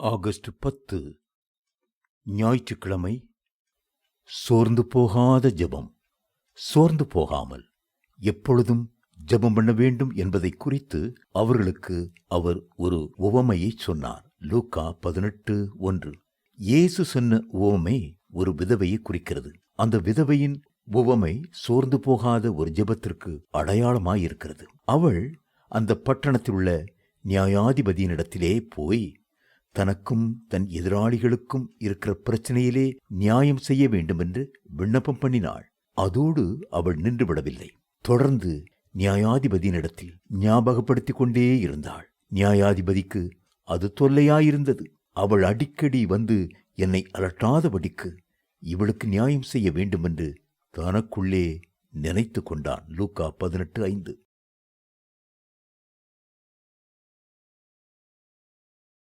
August 10 ஞாயிற்றுக்கிழமை. சோர்ந்து போகாத ஜெபம். சோர்ந்து போகாமல் எப்பொழுதும் ஜெபம் பண்ண வேண்டும் என்பதை குறித்து அவர்களுக்கு அவர் ஒரு உவமையை சொன்னார். லூக்கா 18:1. இயேசு சொன்ன உவமை ஒரு விதவையை குறிக்கிறது. அந்த விதவையின் உவமை சோர்ந்து போகாத ஒரு ஜெபத்திற்கு அடையாளமாயிருக்கிறது. அவள் அந்த பட்டணத்தில் உள்ள நியாயாதிபதியினிடத்திலே போய் தனக்கும் தன் எதிராளிகளுக்கும் இருக்கிற பிரச்சனையிலே நியாயம் செய்ய வேண்டும் என்று விண்ணப்பம் பண்ணினாள். அதோடு அவள் நின்று விடவில்லை. தொடர்ந்து நியாயாதிபதியினிடத்தில் ஞாபகப்படுத்திக் கொண்டே இருந்தாள். நியாயாதிபதிக்கு அது தொல்லையாயிருந்தது. அவள் அடிக்கடி வந்து என்னை அலட்டாதபடிக்கு இவளுக்கு நியாயம் செய்ய வேண்டும் என்று தனக்குள்ளே நினைத்து கொண்டான். லூக்கா 18:5.